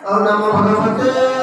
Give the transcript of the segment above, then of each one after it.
और नमो भगवते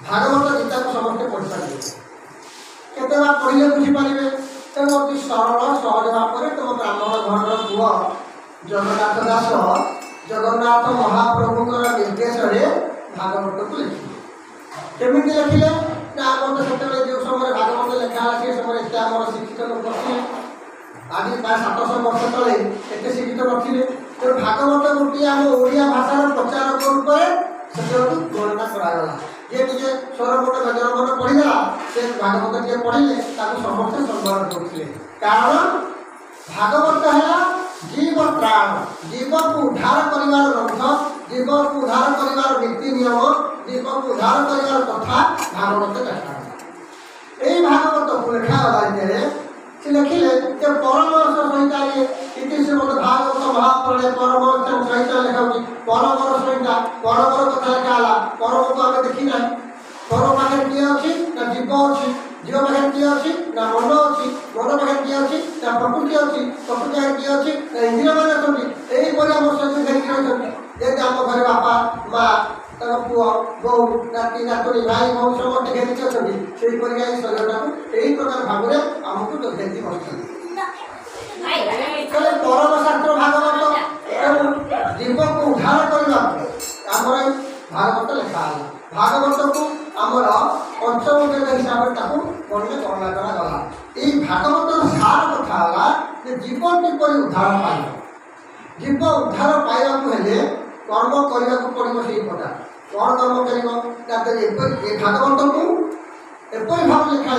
भागवत गीता को समस्त पढ़ पारे केते बा पढ़िले बुझी पारे तेणु अति सरल सहज भाव तुम ब्राह्मण घर पुओ जगन्नाथ दास जगन्नाथ महाप्रभुंर निर्देश भागवत को लिखिले केमी लिखिले ना आम तो से जो समय भागवत लेखा से समय एत आम शिक्षित लोग थे आज प्राय 700 वर्ष तले एत शिक्षित नथिले तो भागवत गोटे आम ओडिया भाषार प्रचारक रूप से गणना करागला ये टे स्वरमोट गजरमोट पढ़ीला से भागवत टे पढ़िले समस्ते सम्मान करते कारण भागवत है जीव प्राण जीव को उद्धार करिवार ग्रंथ जीव को उद्धार करिवार नीति नियम जीव को उद्धार करिवार कथा भागवत लेखा यही भागवत को लेखा से लिखिले जे परमर्श सहित इति श्रीमद भागवत महापुराणे परमर्श सहित लेखा परमर सहित परमर कथा लेखा परम को आम देखी ना परम पाखे किए अच्छी ना जीव अच्छी जीव पाखे किए अच्छी ना मन अच्छी मन पाखे किए अच्छी ना प्रकृति अच्छी प्रकृति पाखे किए अच्छी ना इंद्रिय मान अच्छी यहीपरि आम सहित घेरिक रही जैसे आम घर बापा माँ पुओ बो नाती नातुणी भाई भौ समस्त घेरिक अच्छी से शरीर को यही प्रकार भाव में आमको घेरी बसते परम शास्त्र भागवत जीव को उद्धार करने आम भागवत लिखा भागवत को आमर पंचम वेद हिसाब से गणना करागला ये भागवत सार कथा जीवन किपर उद्धार पाइब जीव उद्धार पाइबा हेले कर्म करने को पड़ो से प्रकार कौन कर्म कर भागवत को एपरी भाव लिखा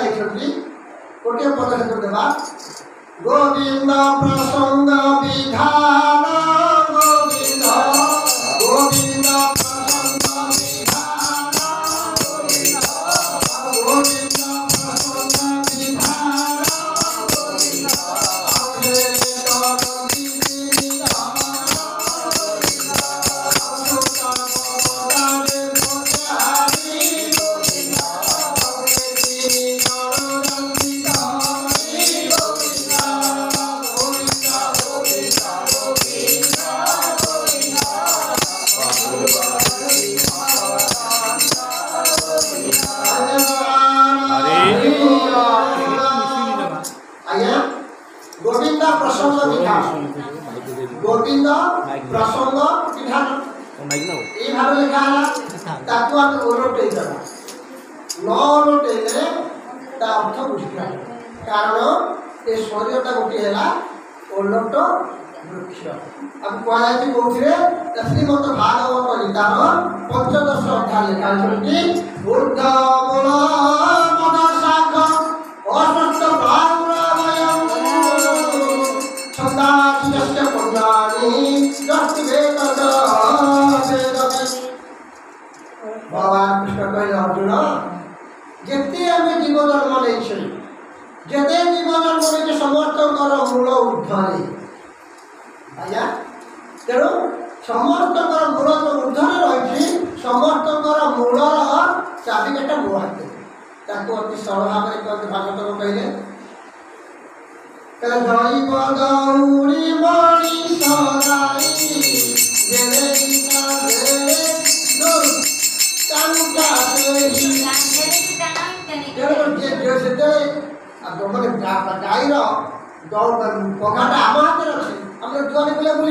गोटे पद से देवा गोविंद प्रसंग विधान गोविंद गोविंद प्रसंग विधान गोविंद गोविंद प्रसंग विधान गोविंद प्रसंग विधान गोविंद प्रसंग विधान ये भाव लिखा ताकू आम ओलटे न ओलटेले अर्थ बुझा कारण ये शरीरटा गोटे है ओलट वृक्ष अब कहुए कौन श्रीमद भागवत गीतार 15 अध्याय लिखा बुद्ध मूल मद शाख असत भगवान कृष्ण कह अर्जुन जिते आम जीव जन्म नहीं जिते जीव जन्म नहीं समस्त मूल ऊर्धे आज्ञा तेणु समस्त मूल जो ऊर्धे रही समस्त मूलर चाबिकाटा मो हाथ अति सरल भाव में भागवत को कहले दैव गौरी मणि गाईर पघाटा आम हाथ अच्छे आम जुआरी बोले बुल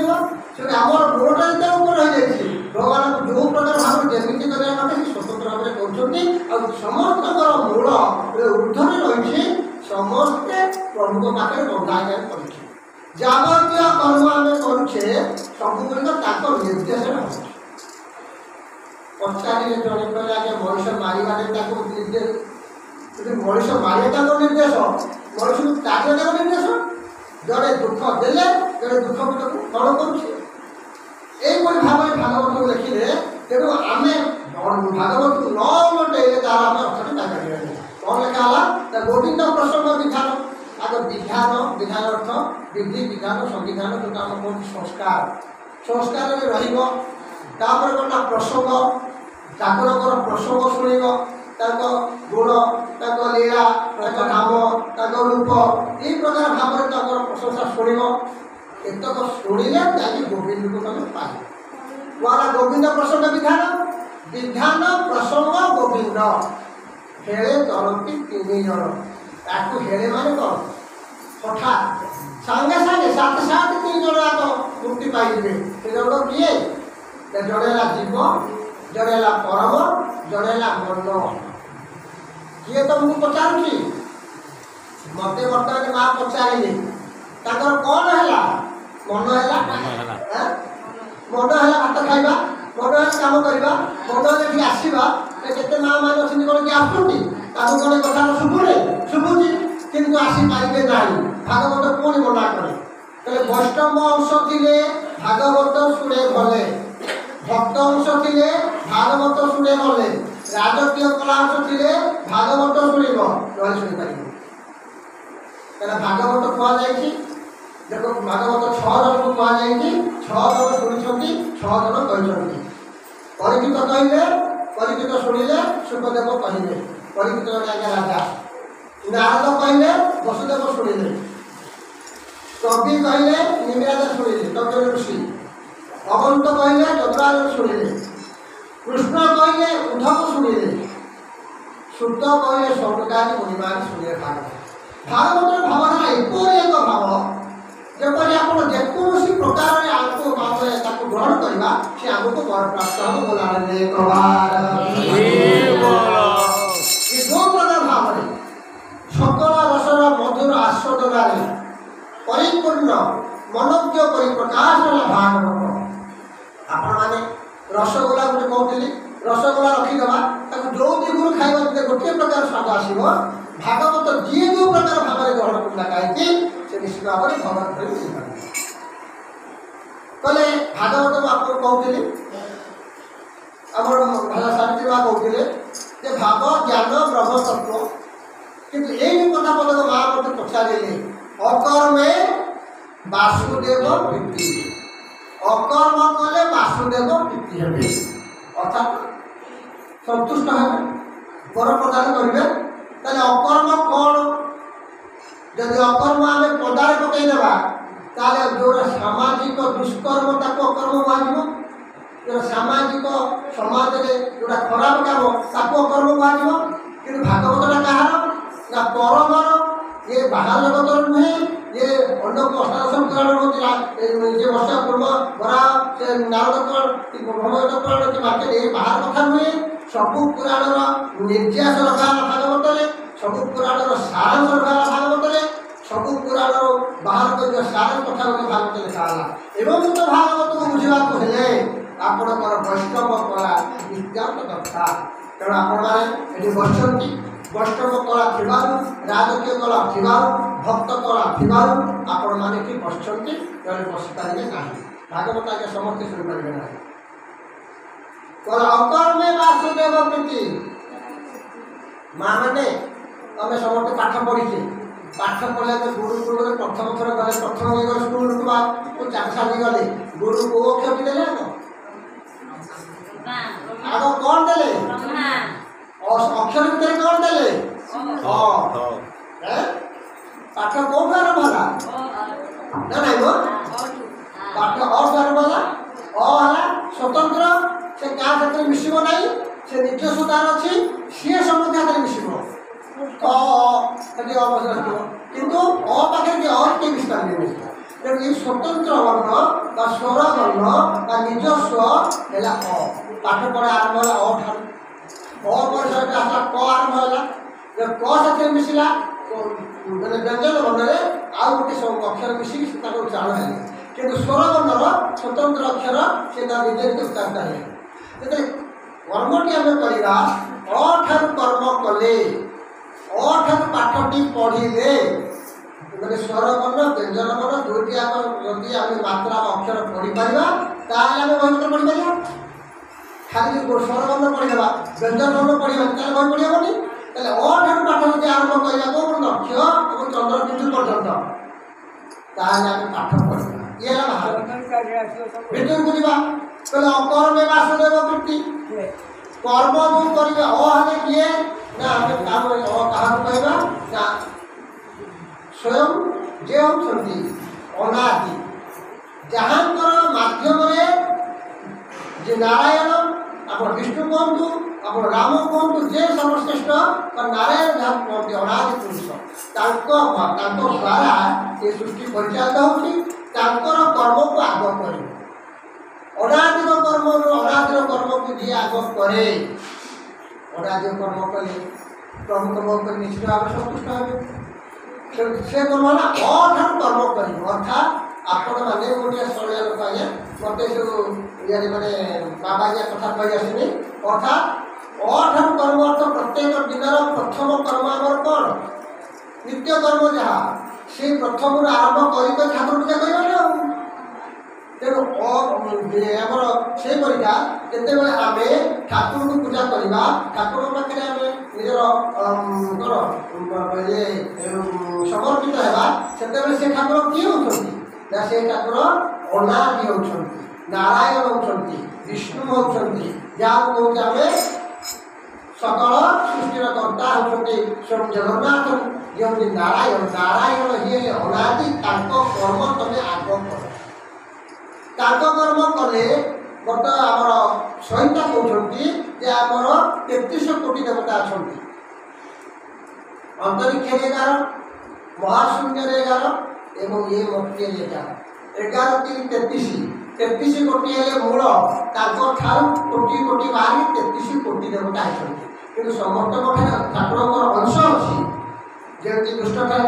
आम गोटा जो ऊपर रही जाए भगवान को जो प्रकार भाव जमी करने स्वतंत्र भाव में कहते समस्त मूल ऊर्धे रही समस्ते प्रभु पाखे बंधा कर जबतीय कर्म आम करुचे सबुग निर्देश पचारे जड़े कहले आगे मनुष्य मारे निर्देश मनुष्य मारे निर्देश मनुष्य को त्याग निर्देश जड़े दुख देले जड़े दुख फल करुचे भाव में भागवत को लिखिले तेणु आम भागवत को न लटेले तार आम अर्थ त्याग कौन लिखा गोविंद प्रसंग विधान आग विधान विधान अर्थ विधि विधान संविधान जो आम कौन संस्कार संस्कार में रहा गला प्रसंग ठाकुर प्रसंग शुण गुण लीला नाम रूप ये प्रकार भाव में प्रशंसा शुण एतक शुणिले गोविंद को तुम पाइल गोविंद प्रसंग विधान विधान प्रसंग गोविंद हेले चलती 3 जन ताकू हेले माने कौन हठात सांगे सांगे साथ साथ 3 जन आग मूर्ति ପାଇଯିବେ। ସେ ଜଣକ କିଏ? ଜଣେ ହେଲା ଜୀବ, ଜଣେ ହେଲା ପରମ, ଜଣେ ହେଲା ମନ। କିଏ ତମକୁ ପଚାରୁଛି? ମତେ ବର୍ତ୍ତମାନ ମା ପଚାରିଲେ ତାଙ୍କର କ'ଣ ହେଲା? ମନ ହେଲା ମନ ହେଲା ଭାତ ଖାଇବା, ମନ ହେଲା କାମ କରିବା, ମନ ହେଲେ ଏଠି ଆସିବା। କେତେ ମା ମାନେ ଅଛନ୍ତି କ'ଣ କି ଆସୁଛନ୍ତି, ତାଙ୍କୁ କ'ଣ କଥା ଶୁଭୁନି? ଶୁଭୁଛି, କିନ୍ତୁ ଆସିପାରିବେ ନାହିଁ। ଭାଗବତ ପୁଣି ମନା କରେ। ତାହେଲେ ବୈଷ୍ଣବ ଅଂଶ ଥିଲେ ଭାଗବତ ଶୁଣେ ଭଲେ, ଭକ୍ତ ଅଂଶ ଥିଲେ ଭାଗବତ ଶୁଣେ ଭଲେ, ରାଜକୀୟ କଳା ଅଂଶ ଥିଲେ ଭାଗବତ ଶୁଣିବ, ନହେଲେ ଶୁଣିପାରିବ। କାରଣ ଭାଗବତ କୁହାଯାଇଛି, ଦେଖ ଭାଗବତ 6 ଜଣଙ୍କୁ କୁହାଯାଇଛି, 6 ଜଣ ଶୁଣିଛନ୍ତି, 6 ଜଣ କହିଛନ୍ତି। ପରିଚିତ କହିଲେ, ପରିଚିତ ଶୁଣିଲେ, ସୁଖଦେବ କହିଲେ। ପରିଚିତ ଜଣେ ଆଜ୍ଞା ରାଜା। ନାରଦ କହିଲେ, ବସୁଦେବ ଶୁଣିଲେ। କବି କହିଲେ, ନିମିରାଜ ଶୁଣିଲେ, କବି ଋଷି। ଅଗନ୍ତ କହିଲେ, ଯଦୁରାଜ ଶୁଣିଲେ। କୃଷ୍ଣ କହିଲେ, ଉଦ୍ଧବ ଶୁଣିଲେ। ସୁତ କହିଲେ, ସୌନକାଦି ମୁନିମାନେ ଶୁଣିଲେ। ଭାଗବତର ଭାବଧାରା ଏପରି ଏକ ଭାବ, ଯେପରି ଆପଣ ଯେକୌଣସି ପ୍ରକାରରେ ଆମକୁ ତାକୁ ଗ୍ରହଣ କରିବା, ସେ ଆମକୁ ବରପ୍ରାପ୍ତ ହେବ। ବୋଲାରେ ଯେଉଁ ପ୍ରକାର ଭାବରେ ସକଳ ରସର ମଧୁର ଆସ୍ୱାଦନାରେ ପରିପୂର୍ଣ୍ଣ ମନୋଜ୍ଞ କରି ପ୍ରକାଶ ହେଲା ଭାଗବତ। ଆପଣମାନେ ରସଗୋଲା ଗୋଟେ କହୁଥିଲି, ରସଗୋଲା ରଖିଦେବା, ତାକୁ ଯେଉଁ ଦିଗରୁ ଖାଇବା ଯଦି ଗୋଟିଏ ପ୍ରକାର ସ୍ୱାଦ ଆସିବ, ଭାଗବତ ଯିଏ ଯେଉଁ ପ୍ରକାର ଭାବରେ ଗ୍ରହଣ କରିଲା କାହିଁକି ସେ ନିଶ୍ଚିତ ଭାବରେ ଭଗବାନ କରି ବୁଝିପାରିବ। କହିଲେ ଭାଗବତ ମୁଁ ଆପଣଙ୍କୁ କହୁଥିଲି, ଆମର ଭାଷା ସାବିତ୍ରୀ ମା କହୁଥିଲେ ଯେ ଭାବ ଜ୍ଞାନ ବ୍ରହ୍ମତତ୍ଵ। କିନ୍ତୁ ଏଇ କଥା ପଦକ ମା ମୋତେ ପଚାରିଲେ, ଅକର୍ମେ ବାସୁଦେବ ପ୍ରୀତି। ଅକର୍ମ କଲେ ବାସୁଦେବ ପ୍ରୀତି ହେବେ, ଅର୍ଥାତ୍ ସନ୍ତୁଷ୍ଟ ହେବେ, ବର ପ୍ରଦାନ କରିବେ। ତାହେଲେ ଅକର୍ମ କ'ଣ? ଯଦି ଅକର୍ମ ଆମେ ପଦାରେ ପକାଇଦେବା, ତାହେଲେ ଯେଉଁଟା ସାମାଜିକ ଦୁଷ୍କର୍ମ ତାକୁ ଅକର୍ମ କୁହାଯିବ। ଯେଉଁଟା ସାମାଜିକ ସମାଜରେ ଯେଉଁଟା ଖରାପ କାମ ତାକୁ ଅକର୍ମ କୁହାଯିବ। କିନ୍ତୁ ଭାଗବତଟା କାହାର? ନା ପରମର। ଇଏ ବାହାର ଜଗତର ନୁହେଁ, ଇଏ ଅନ୍ୟ ଅଷ୍ଟାଦଶ ପୁରାଣ ହଉଥିଲା, ଯିଏ ବର୍ଷା ପୂର୍ବ ବରା ସେ ନାରଦ ଭଗବତ ପୁରାଣ କି ବାକ୍ୟରେ ଏ ବାହାର କଥା ନୁହେଁ। ସବୁ ପୁରାଣର ନିର୍ଯାସ ରଖାହେଲା ଭାଗବତରେ, ସବୁ ପୁରାଣର ସାରାଂଶ ରଖାହେଲା ଭାଗବତରେ, ସବୁ ପୁରାଣର ବାହାର କରିବା ସାର କଥା ଗୁଡ଼ିକ ଭାଗବତ ଲେଖା ହେଲା। ଏବଂ ତ ଭାଗବତକୁ ବୁଝିବାକୁ ହେଲେ ଆପଣଙ୍କର ବୈଷ୍ଣବ କଳା ନିତ୍ୟାନ୍ତ ଦରକାର। ତେଣୁ ଆପଣମାନେ ଏଠି ବସିଛନ୍ତି, ବୈଷ୍ଣବ କଳା ଥିବାରୁ, ରାଜକୀୟ କଳା ଥିବାରୁ, ଭକ୍ତ କଳା ଥିବାରୁ ଆପଣମାନେ ଏଠି ବସିଛନ୍ତି, ତେଣୁ ବସିପାରିବେ ନାହିଁ। ଭାଗବତ ଆଜ୍ଞା ସମସ୍ତେ ଶୁଣିପାରିବେ ନାହିଁ। ଅକର୍ମେ ବାସୁଦେବ ପ୍ରୀତି। ମା ମାନେ ଆମେ ସମସ୍ତେ ପାଠ ପଢ଼ିଛେ, ପାଠ ପଢ଼ିଲେ ଆମେ ଗୁରୁକୁଳରେ ପ୍ରଥମ ଥର ଗଲେ, ପ୍ରଥମ ଗଲେ ସ୍କୁଲକୁ ବା ଚାରିସାରି ଗଲେ, ଗୁରୁ କୋଉ ଅକ୍ଷର ଦେଲେ? ଆଗ କ'ଣ ଦେଲେ? ଅକ୍ଷର ଭିତରେ କ'ଣ ଦେଲେ? ପାଠ କୋଉଠୁ ଆରମ୍ଭ ହେଲା? ନା ନାଇଁ ମ ପାଠ ଅଠୁ ଆରମ୍ଭ ହେଲା। ଅ ହେଲା ସ୍ୱତନ୍ତ୍ର, ସେ କାହା ସାଥିରେ ମିଶିବ ନାହିଁ, ସେ ନିଜସ୍ୱ ତାର ଅଛି, ସିଏ ସମସ୍ତ ହାତରେ ମିଶିବ। ସେଠି ଅବସର ଆସିବ, କିନ୍ତୁ ଅ ପାଖରେ କି କିଏ ମିଶି ପାରିବେନି। ତେଣୁ ଏଇ ସ୍ୱତନ୍ତ୍ର ବର୍ଣ୍ଣ ବା ସ୍ୱର ବର୍ଣ୍ଣ ବା ନିଜସ୍ୱ ହେଲା ଅ। ପାଠ ପଢ଼ା ଆରମ୍ଭ ହେଲା ଅ ଠାରୁ। ଅ ପରେ ଆସିଲା କ ଆରମ୍ଭ ହେଲା। କ ସାଥିରେ ମିଶିଲା ମାନେ ବ୍ୟଞ୍ଜନ ବର୍ଣ୍ଣରେ ଆଉ ଗୋଟେ ସବୁ ଅକ୍ଷର ମିଶିକି ତାକୁ ଉଚ୍ଚାରଣ ହେଲେ। କିନ୍ତୁ ସ୍ୱର ବର୍ଣ୍ଣର ସ୍ୱତନ୍ତ୍ର ଅକ୍ଷର ସେ ତା ନିଜେ ନିଜେ ଉଚ୍ଚାରିତ ହେଲେ। ଯେତେବେଳେ କର୍ମଟି ଆମେ କରିବା, ଅ ଠାରୁ କର୍ମ କଲେ, ଅ ଠାରୁ ପାଠଟି ପଢ଼ିଲେ, ମାନେ ସ୍ୱର ବର୍ଣ୍ଣ ବ୍ୟଞ୍ଜନ ବର୍ଣ୍ଣ ଦୁଇଟି ଯାକ ଯଦି ଆମେ ମାତ୍ରା ବା ଅକ୍ଷର ପଢ଼ିପାରିବା, ତାହେଲେ ଆମେ ବହି ପତ୍ର ପଢ଼ିପାରିବା। ଖାଲି ସ୍ୱର ବର୍ଣ୍ଣ ପଢ଼ିଦେବା, ବ୍ୟଞ୍ଜନ ବର୍ଣ୍ଣ ପଢ଼ିବା, ତାହେଲେ ବହି ପଢ଼ି ହେବନି। ତାହେଲେ ଅ ଠାରୁ ପାଠ ଯଦି ଆରମ୍ଭ କରିବା କୋଉ ଲକ୍ଷ୍ୟ ଏବଂ ଚନ୍ଦ୍ରବିନ୍ଦୁ ପର୍ଯ୍ୟନ୍ତ, ତାହେଲେ ଆମେ ପାଠ ପଢ଼ିବା। ଇଏ ହେଲା ଭିତରକୁ ଯିବା। କହିଲେ ଅକର୍ମେ ବାସୁଦେବ ପ୍ରୀତି। କର୍ମ ଯେଉଁ କରିବେ, ଅ ହେଲେ କିଏ? ନା ଆମେ କାହାକୁ କହିବା? ନା ସ୍ୱୟଂ ଯେ ହେଉଛନ୍ତି ଅନାଦି, ଯାହାଙ୍କର ମାଧ୍ୟମରେ ଯେ ନାରାୟଣ, ଆପଣ ବିଷ୍ଣୁ କୁହନ୍ତୁ, ଆପଣ ରାମ କୁହନ୍ତୁ, ଯେ ସର୍ବଶ୍ରେଷ୍ଠ ନାରାୟଣ ଯାହାକୁ କୁହନ୍ତି ଅନାଦି ପୁରୁଷ, ତାଙ୍କ ଦ୍ୱାରା ଏ ସୃଷ୍ଟି ପରିଚାଳିତ ହେଉଛି। ତାଙ୍କର କର୍ମକୁ ଆଗ କରିବ। ଅନାଦିର କର୍ମକୁ ଯିଏ ଆଗ କରେ, ଅନାଦିର କର୍ମ କଲେ ପ୍ରଭୁ ତମ ଉପରେ ନିଶ୍ଚିତ ଭାବରେ ସନ୍ତୁଷ୍ଟ ହେବେ। ସେ କର୍ମ ହେଲା ଅଠାରୁ କର୍ମ କରିବ। ଅର୍ଥାତ୍ ଆପଣମାନେ ଗୋଟିଏ ଶୈଳୀୟ ଲୋକ ଆଜ୍ଞା, ମୋତେ ସବୁ ଇଆଡ଼େ ମାନେ ବାବା ଆଜ୍ଞା କଥା କହି ଆସୁନି। ଅର୍ଥାତ୍ ଅଠାରୁ କର୍ମ ଅର୍ଥ ପ୍ରତ୍ୟେକ ଦିନର ପ୍ରଥମ କର୍ମ ଆମର କ'ଣ? ନିତ୍ୟ କର୍ମ ଯାହା, ସେଇ ପ୍ରଥମରୁ ଆରମ୍ଭ କରି ଠାକୁର ପୂଜା କରିବା ନା। ତେଣୁ ଆମର ସେହିପରିକା ଯେତେବେଳେ ଆମେ ଠାକୁରଙ୍କୁ ପୂଜା କରିବା, ଠାକୁରଙ୍କ ପାଖରେ ଆମେ ନିଜର କ'ଣ ସମର୍ପିତ ହେବା, ସେତେବେଳେ ସେ ଠାକୁର କିଏ ହେଉଛନ୍ତି ନା ସେ ଠାକୁର ଅନାଦି ହେଉଛନ୍ତି, ନାରାୟଣ ହେଉଛନ୍ତି, ବିଷ୍ଣୁ ହେଉଛନ୍ତି, ଯାହାକୁ କହୁଛେ ଆମେ ସକଳ ସୃଷ୍ଟିର କର୍ତ୍ତା ହେଉଛନ୍ତି ସ୍ୱୟଂ ଜଗନ୍ନାଥ, ଇଏ ହେଉଛି ନାରାୟଣ। ନାରାୟଣ ଇଏ ଅନାଦି, ତାଙ୍କ କର୍ମ ତମେ ଆଗ କର। ତାଙ୍କ କର୍ମ କଲେ ବର୍ତ୍ତମାନ ଆମର ସହିତା କହୁଛନ୍ତି ଯେ ଆମର 33 କୋଟି ଦେବତା ଅଛନ୍ତି। ଅନ୍ତରିକ୍ଷରେ 11, ମହାଶୂନ୍ୟରେ 11 ଏବଂ ଏ ମୂର୍ତ୍ତିରେ 11। 11 3 33 କୋଟି ହେଲେ ମୂଳ, ତାଙ୍କ ଠାରୁ କୋଟି କୋଟି ବାହାରି 33 କୋଟି ଦେବତା ଅଛନ୍ତି। କିନ୍ତୁ ସମସ୍ତଙ୍କ ଠାରୁ ଠାକୁରଙ୍କର ଅଂଶ ଅଛି। ଯେମିତି ଦୁଷ୍ଟ ଠାରୁ